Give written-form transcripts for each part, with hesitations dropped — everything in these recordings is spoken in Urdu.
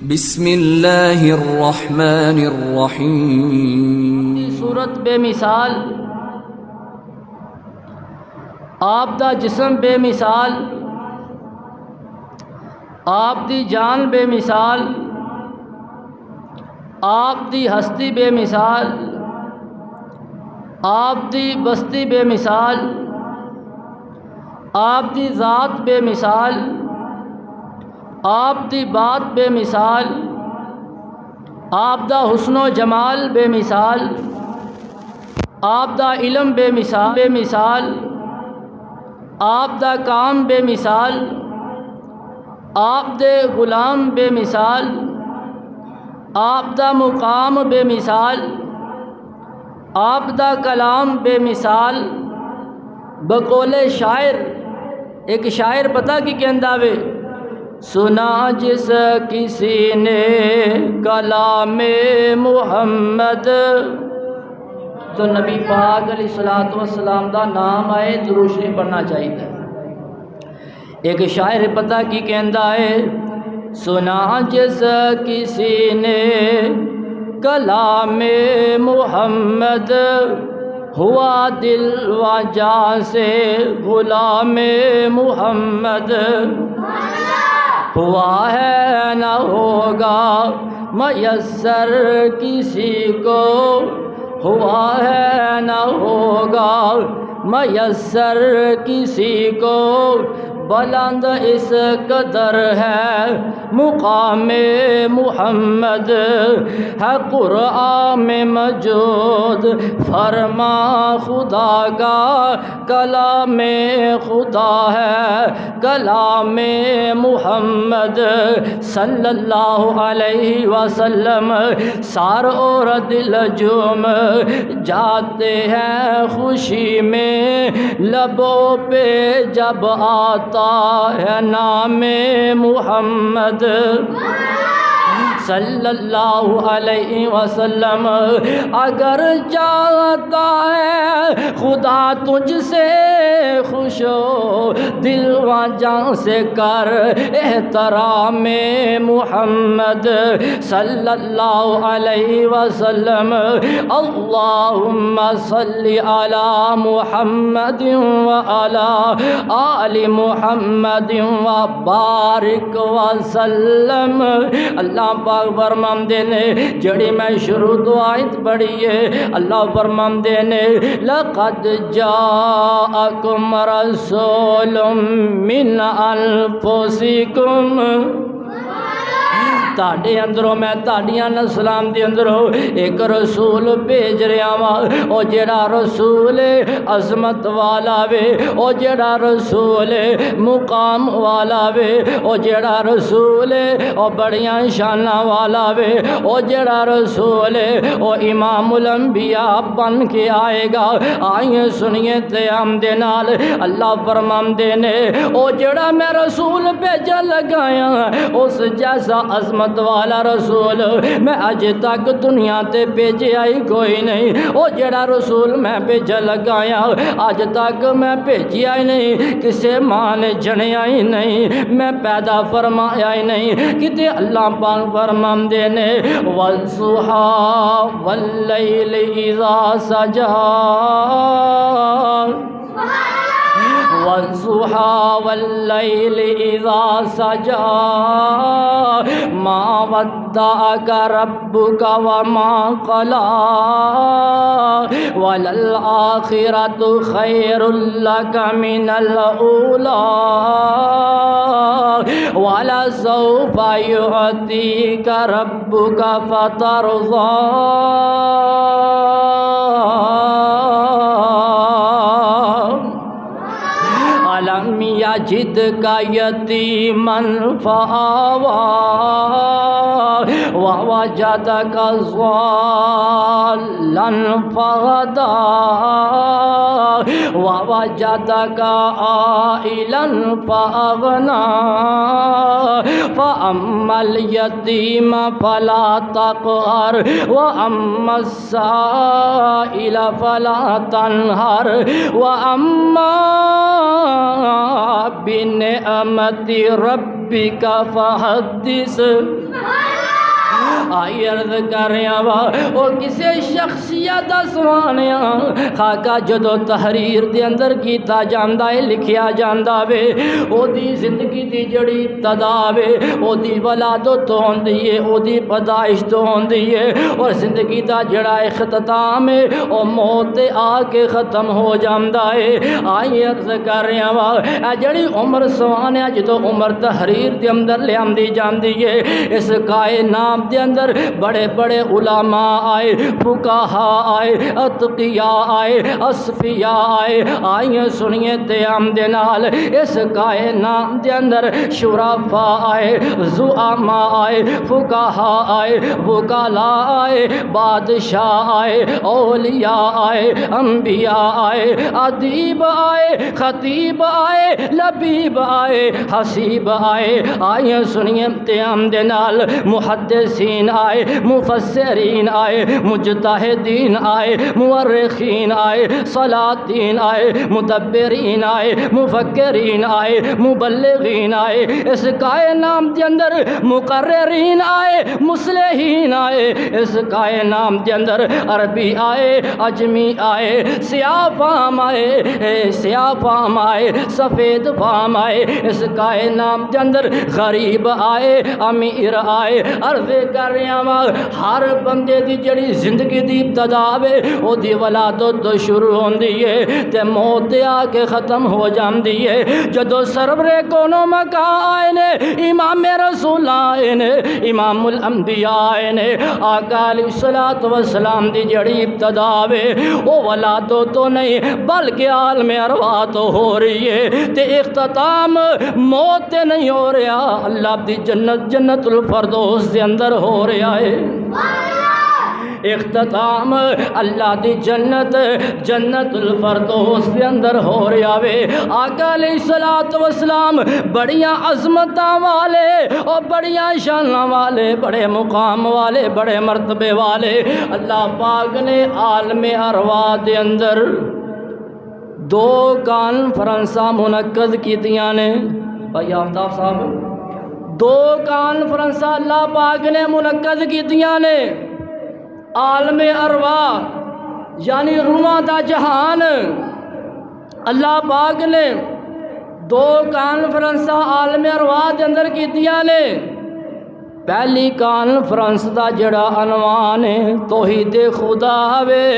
بسم اللہ الرحمن الرحیم۔ صورت بے مثال، آپ دا جسم بے مثال، آپ دی جان بے مثال، آپ دی ہستی بے مثال، آپ دی بستی بے مثال، آپ دی ذات بے مثال، آپ دی بات بے مثال، آپ دا حسن و جمال بے مثال، آپ دا علم بے مثال، آپ دا کام بے مثال، آپ دے غلام بے مثال، آپ دا مقام بے مثال، آپ دا کلام بے مثال۔ بقول شاعر، ایک شاعر پتہ کی کہندا وے، سنا جس کسی نے کلام محمد، تو نبی پاک علیہ الصلوۃ والسلام دا نام آئے درود شریف پڑھنا چاہیے۔ ایک شاعر پتہ کی کہندا ہے، سنا جس کسی نے کلام محمد، ہوا دل و جاں سے غلام محمد، ہوا ہے نہ ہوگا میسر کسی کو، ہوا ہے نہ ہوگا میسر کسی کو، بلند اس قدر ہے مقام محمد، ہے قرآن میں موجود فرما خدا کا، کلام خدا ہے کلام محمد صلی اللہ علیہ وسلم۔ سار اور دل جم جاتے ہیں خوشی میں، لبوں پہ جب آتا ہے نام محمد صلی اللہ علیہ وسلم۔ اگر چاہتا ہے خدا تجھ سے خوش ہو، دل و جان سے کر احترام محمد صلی اللہ علیہ وسلم۔ اللہم صلی علی محمد وعلی آل محمد وبارک وسلم۔ اللہ پاک فرماندے نے، جڑی میں شروع دعائت پڑھی ہے، اللہ فرماندے نے، لقد جاءکم رسول من انفسکم، تاڑے اندروں میں تاڑیاں نسلام دے اندروں ایک رسول بھیج رہا ہاں، او جڑا رسول عظمت والا وے، او جڑا رسول مقام والا وے، او جڑا رسول او بڑیاں شاناں والا وے، او جڑا رسول او امام الانبیاء بن کے آئے گا۔ آئیے سنیے تے ہم دے نال اللہ فرماندے نے، او جڑا میں رسول بھیجا لگایا، اس جیسا عظمت والا رسول میں اج تک دنیا تے بھیجے آئی کوئی نہیں۔ او جڑا رسول میں بھیجا لگایا، اج تک میں بھیجیا ہی نہیں، کسے ماں نے جنیا ہی نہیں، میں پیدا فرمایا ہی نہیں۔ کتے اللہ پاک فرماندے نے، والضحیٰ واللیل اذا سجا، والضحیٰ واللیل اذا سجا، ما ودعک ربک وما قلی، وللآخرۃ خیر لک من الاولی، ولسوف یعطیک ربک فترضی۔ ألم يجدك يتيما فآوى، ووجدك ضالا فهدى، ووجدك عائلا فأغنى، فأما اليتيم فلا تقهر، وأما السائل فلا تنهر، وأما بنعمت ربک فحدث۔ آئی عرض کر رہا وا وہ کسے شخصیت دا سوانیا خاکہ جدو تحریر دے اندر کیتا جاندہ ہے لکھیا جاندہ وے او دی زندگی دی جڑی ابتدا وے او دی ولادت تو ہوندی ہے او دی پیدائش تو ہوندی ہے اور زندگی دا جڑا اختتام ہے او موت آ کے ختم ہو جاندہ ہے۔ آئی عرض کر رہا وا اے جڑی عمر سوانیا جدو عمر تحریر دے اندر لے آمدی جاندی ہے اس کائنات دے اندر بڑے بڑے علماء آئے، فقہاء آئے، اتقیاء آئے، اصفیاء آئے، آئیں سنیے تیام دے نال اس کائنات دے اندر شرفاء آئے، زعماء آئے، فقہاء آئے، وکلاء آئے، بادشاہ آئے، اولیاء آئے، انبیاء آئے، ادیب آئے، خطیب آئے، لبیب آئے، حسیب آئے، آئیں سنیے تیام دے نال محدثین آئے، مفسرین آئے، مجتہدین آئے، مورخین آئے، سلاطین آئے، مدبرین آئے، مفکرین آئے، مبلغین آئے، اس کائنات کے اندر مقررین آئے، مصلحین آئے، اس کائنات کے اندر عربی آئے، عجمی آئے، سیاہ فام آئے، سیاہ فام آئے، سفید فام آئے، اس کائنات کے اندر غریب آئے، امیر آئے۔ عرض کر رہے ہیں ہر بندے دی جڑی زندگی دی ابتدا وے او دی ولادت تو شروع ہوندی ہے تے موت آ کے ختم ہو جاندی ہے۔ جدو سرور کونو مکان آئے نے امام رسول آئے نے امام الانبیاء آئے نے آقا علیہ الصلوۃ والسلام دی جڑی ابتدا وے او ولادت تو نہیں بلکہ عالم ارواح تو ہو رہی ہے تے اختتام موت تے نہیں ہو رہا اللہ دی جنت جنت الفردوس دے اندر ہو رہا ہے۔ اختتام اللہ دی جنت جنت الفردوس دے اندر ہو رہا وے۔ آقا علیہ الصلوۃ والسلام بڑیاں عظمتاں والے اور بڑیاں شاناں والے بڑے مقام والے بڑے مرتبے والے اللہ پاک نے عالم ارواح دے اندر 2 کانفرنساں منعقد کیتیاں نے۔ بھائی آفتاب صاحب 2 کانفرنساں اللہ پاک نے منعقد کیتیاں نے۔ عالم ارواح یعنی روحاں دا جہان اللہ پاک نے 2 کانفرنساں عالم ارواح دے اندر کیتیاں نے۔ پہلی کانفرنس دا جڑا عنوان ہے توحید خدا وے،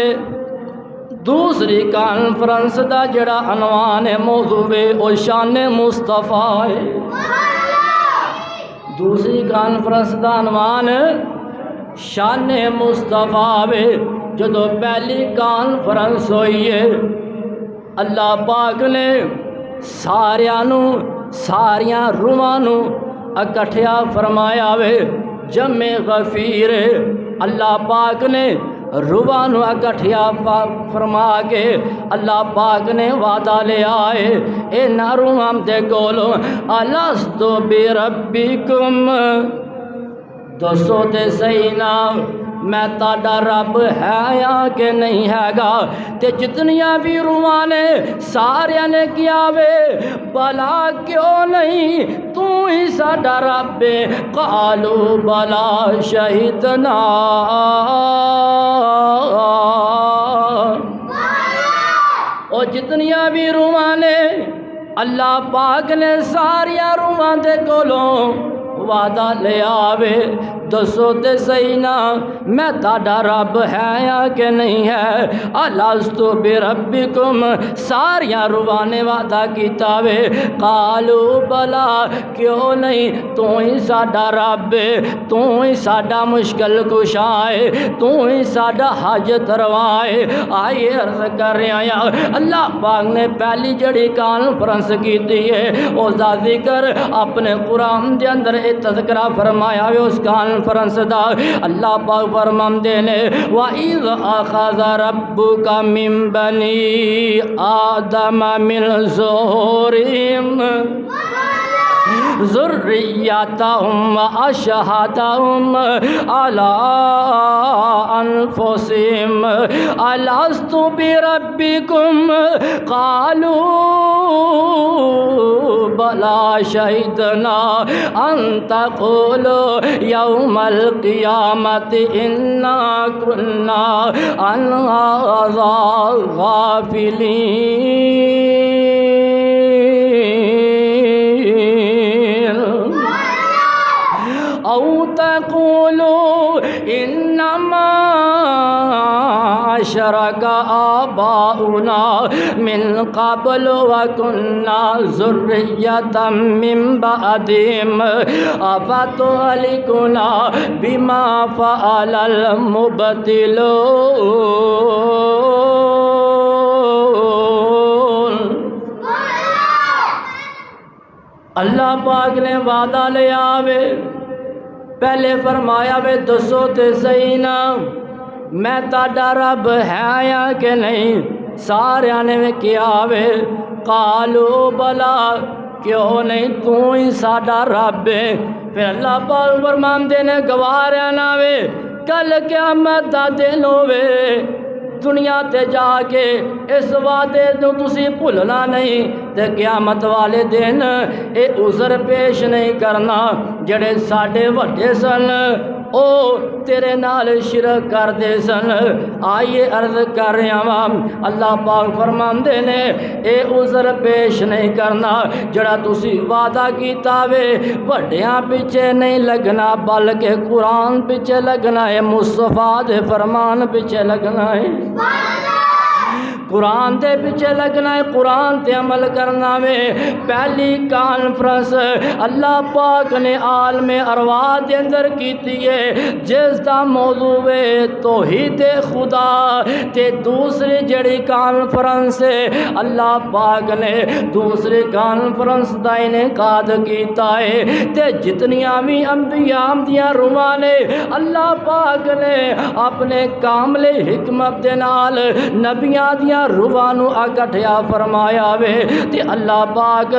دوسری کانفرنس دا جڑا عنوان ہے موضوع ہے او شان مصطفیٰ ہے۔ دوسری کانفرنس دا عنوان شان مصطفیٰ وے۔ جدو پہلی کانفرنس ہوئی ہے اللہ پاک نے ساریاں روحاں نو اکٹھیا فرمایا وے۔ جمع غفیر اللہ پاک نے روحاں نو اکٹھیا فرما کے اللہ پاک نے وعدہ لے آئے اِنہاں روحاں دے کولوں الستُ بربکم، دسو تے صحیح نا میں تاڈا رب ہے یا کہ نہیں ہے گا؟ تے جتنیاں بھی روحاں نے سارے نے کیا وے بلا کیوں نہیں تو ہی ساڈا رب ہے۔ قالو بلا شہدنا، اور جتنیاں بھی روحاں نے اللہ پاک نے ساریاں روحاں دے کولوں وعدہ لے آوے دسو تے صحیح نا میں تاڈا رب ہے یا کہ نہیں ہے؟ الستُ بربکم، ساریاں روحاں نے وعدہ کیتا وے قالو بلا کیوں نہیں تو ہی ساڈا رب ہے، تو ہی ساڈا مشکل کشا ہے، تو ہی ساڈا حاجت روا ہے۔ آئیے عرض کر رہے ہیں اللہ پاک نے پہلی جڑی کانفرنس کیتی ہے اس دا ذکر اپنے قرآن دے اندر تذکرہ فرمایا ہے اس کانفرنس دا۔ اللہ پاک فرماندے نے وَإِذْ أَخَذَ رَبُّكَ مِن بَنِي آدَمَ مِن ظُهُورِهِمْ ذریتہم واشہدہم علی انفسہم الست بربکم قالوا بلا شہدنا ان تقولوا یوم القیامت انا کنا عن ھذا غافلین او تقولوا انما اشرک آباؤنا من قبل وکنا ذریۃ من بعدہم افتہلکنا بما فعل المبطلون۔ اللہ پاک نے وعدہ لیا وے، پہلے فرمایا وے دسو تے صحیح نا میں تاڈا رب ہے یا کہ نہیں؟ سارے نے کیا وے قالو بلا، کیوں نہیں تو ہی ساڈا رب ہے۔ پھر اللہ پاک فرماندے نے گواریا نہ وے کل قیامت دا دن ہوے، دنیا تے جا کے اس وعدے نو تسی بھولنا نہیں تے قیامت والے دن اے عذر پیش نہیں کرنا جڑے ساڈے وڈے سن او تیرے نال شرک کر دے سن۔ آئیے عرض کر رہا ہاں اللہ پاک فرماندے نے اے عذر پیش نہیں کرنا جڑا تسی وعدہ کیتا وے وڈیاں پیچھے نہیں لگنا بلکہ قرآن پیچھے لگنا ہے، مصطفیٰ دے فرمان پیچھے لگنا ہے، قرآن دے پیچھے لگنا ہے، قرآن تے عمل کرنا وے۔ پہلی کانفرنس اللہ پاک نے عالم ارواح دے اندر کیتی ہے جس دا موضوع ہے توحید خدا، تے دوسری جڑی کانفرنس ہے اللہ پاک نے دوسری کانفرنس دا انعقاد کیتا ہے تے جتنیاں بھی انبیاء دیاں روحاں نے اللہ پاک نے اپنے کامل حکمت دے نال نبیاں دیاں روحاں نو اکٹھیا فرمایا وے تے اللہ پاک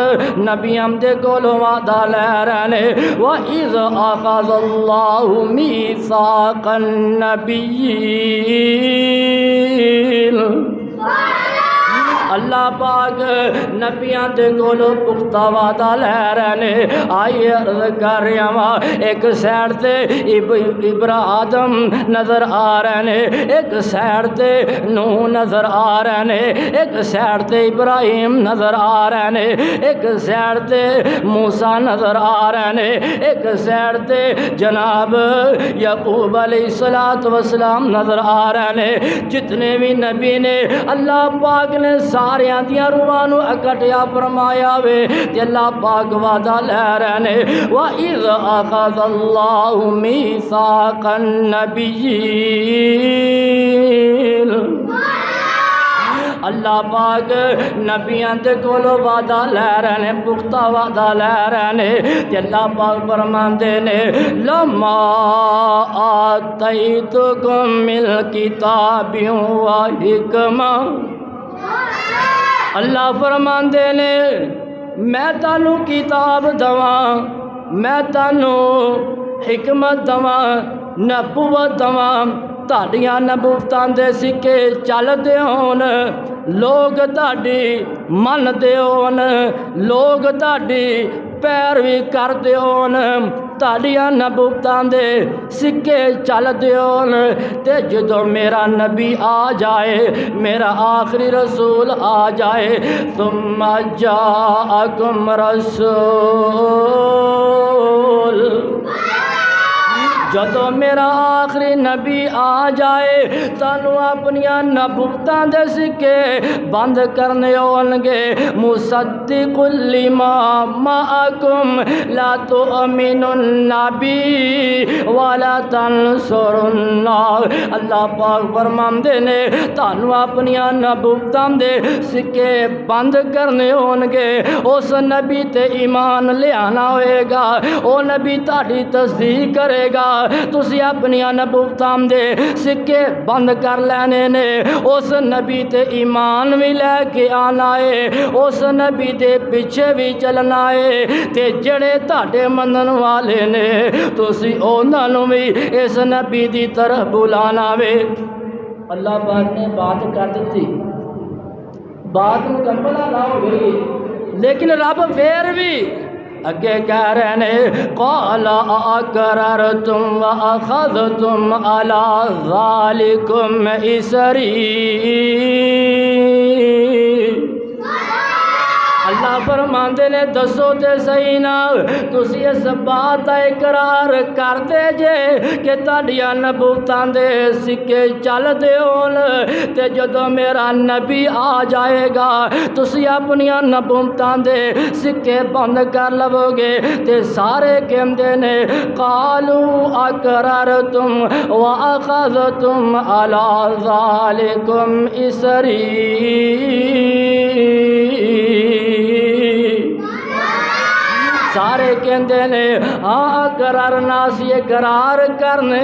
نبیاں دے کولوں وعدہ لے رہے نے وَإِذْ أَخَذَ اللَّهُ مِيثَاقَ النَّبِيِّينَ، اللہ پاک نبیاں دے کولو پختہ وعدہ لے رہے نے۔ آئیے عرض کر رہا ہاں ایک سائڈ تے ابراہیم نظر آ رہے نے، ایک سائڈ تے نوح نظر آ رہے نے، ایک سائڈ تے ابراہیم نظر آ رہے نے، ایک سائڈ تے موسیٰ نظر آ رہے نے، ایک سائڈ تے جناب یعقوب علیہ السلام نظر آ رہے نے۔ جتنے بھی نبی نے اللہ پاک نے ساریاں دیاں روحاں نو اکٹھیا فرمایا وے تے اللہ پاک وعدہ لے رہے نے وَإِذْ أَخَذَ اللَّهُ مِيثَاقَ النَّبِيِّينَ، اللہ پاک نبیاں دے کولو وعدہ لے رہے نے، پختہ وعدہ لے رہے نے تے اللہ پاک فرماندے نے لَمَا آتَيْتُكُم مِّن کِتَابٍ وَحِکْمَةٍ، اللہ فرماندے نے میں تانوں کتاب دواں، میں تانوں حکمت دواں، نبوت دواں، تہاڈیاں نبوتاں دے سکے چلدے ہون، لوگ تہاڈی من دے ہون، لوگ تہاڈی پیروی کردے ہون، تہاڈیاں نبوتاں دے سکے چلدے ہون تے جدوں میرا نبی آ جائے، میرا آخری رسول آ جائے ثم جاءکم رسول، جدو میرا آخری نبی آ جائے تانوں اپنیاں نبوتاں دے سکے بند کرنے ہون گے مصدق لما معکم لا تؤمنن بی ولا تنصرن، اللہ پاک فرماندے نے تانوں اپنیاں نبوتاں دے سکے بند کرنے ہون گے، اس نبی تے ایمان لے آنا ہوئے گا، او نبی تہاڈی تصدیق کرے گا، تسی اپنی نبوتاں دے سکے بند کر لینے نے، اس نبی تے ایمان بھی لے کے آنا ہے، اس نبی دے پیچھے بھی چلنا ہے، تے جڑے تہاڈے منن والے نے تسی انہاں نوں بھی اس نبی دی طرف بلانا وے۔ اللہ پاک نے بات کر دیتی، بات مکمل ہو گئی، لیکن رب پھر بھی اگے کہہ رہے نے قال اقررتم واخذتم علی ذالکم اسری۔ اللہ فرماندے نے دسو تے صحیح نا تسی اس بات دا اقرار کردے جے کہ تہاڈیاں نبوتاں دے سکے چل دے ہون، تے جدوں میرا نبی آ جائے گا تسی اپنیاں نبوتاں دے سکے بند کر لو گے؟ تے سارے کہندے نے قالوا اقررتم واخذتم علی ذالکم اسری۔ سارے کہندے نے ہاں اقرار ناسی اقرار کرنے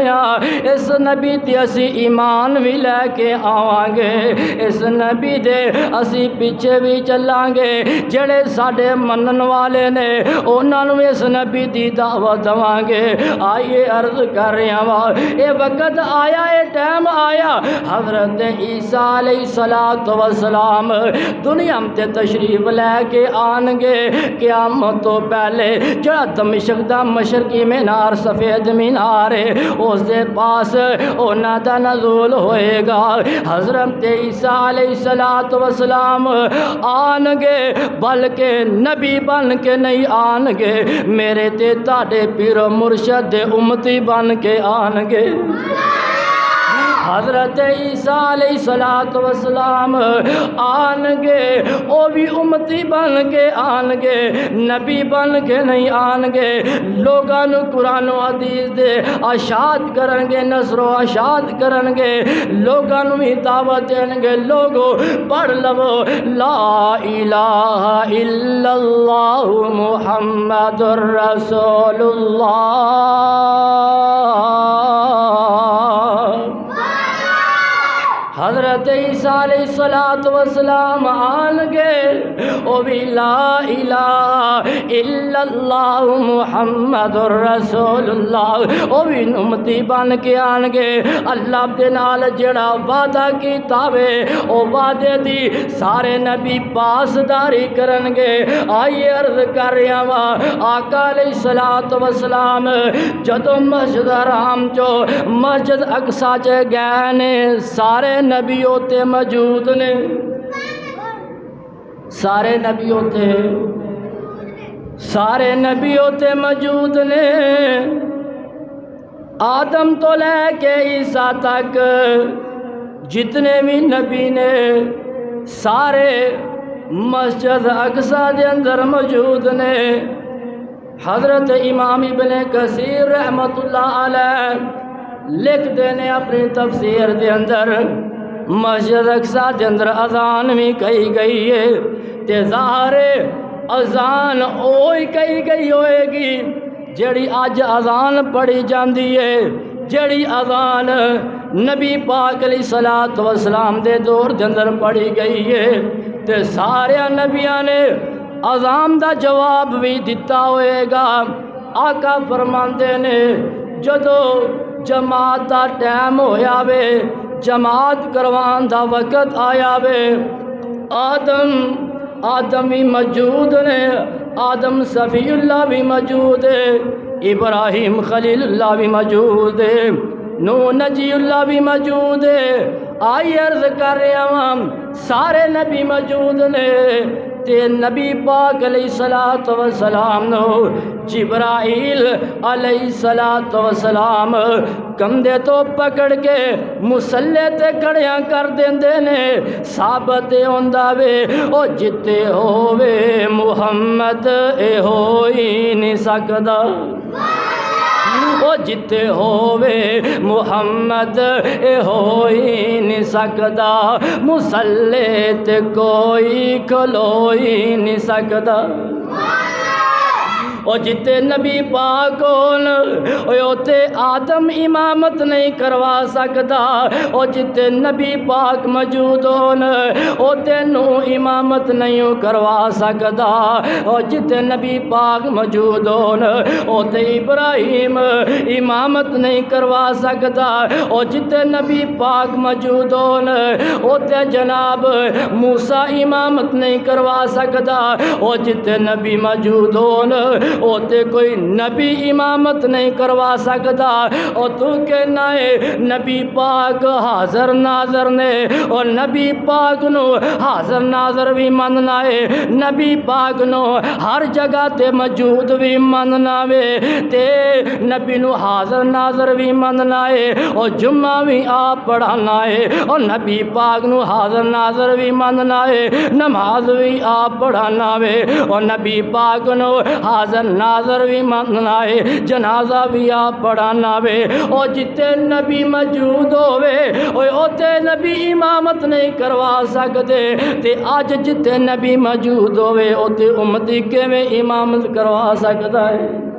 اس نبی تے اسی ایمان بھی لے کے آواں گے، اس نبی دے اسی پیچھے بھی چلاں گے، جڑے ساڈے منن والے نے انہاں نوں اس نبی دی دعوت دواں گے۔ آئیے عرض کر رہا وا اے وقت آیا، اے ٹائم آیا، حضرت عیسیٰ علیہ السلام دنیا تے تشریف لے کے آن گے۔ قیامت تو پہلے جڑا دمشق دا مشرقی مینار سفید مینار ہے اس دے پاس انہاں دا نزول ہوئے گا۔ حضرت عیسیٰ علیہ السلام آن گے، بلکہ نبی بن کے نہیں آن گے، میرے تے تاڑے پیر و مرشد دے امتی بن کے آن گے۔ حضرت عیسیٰ علیہ السلام آن گے، او بھی امتی بن کے آن گے، نبی بن کے نہیں آن گے۔ لوگاں نو قرآن و حدیث دے اشاعت کرن گے، نصر و اشاعت کرن گے، لوگاں نو بھی دعوت دین گے۔ لوگو پڑھ لو لا الہ الا اللہ محمد رسول اللہ۔ حضرت عیسیٰ علیہ السلام آن گے، او بھی لا الہ الا اللہ محمد رسول اللہ، او بھی امتی بن کے آن گے۔ اللہ دے نال جڑا وعدہ کیتا وے او وعدے دی سارے نبی پاسداری کرن گے۔ آئیے عرض کر رہا وا آقا علیہ السلام جدوں مسجد حرام چو مسجد اقصی چ گئے نے، سارے نبی ہوتے موجود نے، سارے نبی ہوتے موجود نے، آدم تو لے کے عیسیٰ تک جتنے بھی نبی نے سارے مسجد اقصی دے اندر موجود نے۔ حضرت امام ابن کثیر رحمت اللہ علیہ لکھ دینے اپنی تفسیر دے اندر مسجد اقصی دے اندر اذان بھی کہی گئی ہے، تے ظاہر اذان اوہی کہی گئی ہوئے گی جڑی اج اذان پڑھی جاندی ہے، جڑی اذان نبی پاک علیہ السلام دے دور دے اندر پڑھی گئی ہے، تے سارے نبیاں نے اذان دا جواب بھی دیتا ہوئے گا۔ آقا فرماندے نے جدو جماعت دا ٹائم ہویا وے، جماعت کروان دا وقت آیا وے، آدم بھی موجود نے، آدم صفی اللہ بھی موجود ہے، ابراہیم خلیل اللہ بھی موجود ہے، نوح نجی اللہ بھی موجود ہے۔ آئی عرض کر رہا ہوں سارے نبی موجود نے، تے نبی پاک علیہ السلام نو جبرائیل علیہ السلام کندھے تو پکڑ کے مسلح تے کھڑیاں کر دیندے نے، ثابت ہوندا وے او جتے ہووے محمد اے ہوئی نہیں سکدا، او جتے ہووے محمد اے ہوئی نہیں سکدا، مسلح تے کوئی کھلوئی نہیں سکدا۔ او جتے نبی پاک ہون اوتے آدم امامت نہیں کروا سکدا او جتے نبی پاک موجود ہون اوتے نوح امامت نہیں کروا سکدا او جتے نبی پاک موجود ہون اوتے ابراہیم امامت نہیں کروا سکدا او جتے نبی پاک موجود ہون اوتے جناب موسیٰ امامت نہیں کروا سکدا او جتے نبی موجود ہون اوتے کوئی نبی امامت نہیں کروا سکدا او تو کہنا ہے نبی پاک حاضر ناظر نے او نبی پاک نو حاضر ناظر بھی مننا ہے نبی پاک نو ہر جگہ تے موجود بھی مننا وے تے نبی نو حاضر ناظر بھی مننا ہے او جمعہ بھی آپ پڑھانا ہے او نبی پاک نو حاضر ناظر بھی مننا ہے نماز بھی آپ پڑھانا ہے او نبی پاک نو حاضر ناظر بھی مننا ہے جنازہ بھی آپ پڑھانا ہے او جتے نبی موجود ہوئے اوتے نبی امامت نہیں کروا سکتے تے آج جتے نبی موجود ہوئے اوتے امتی کے میں امامت کروا سکتا ہے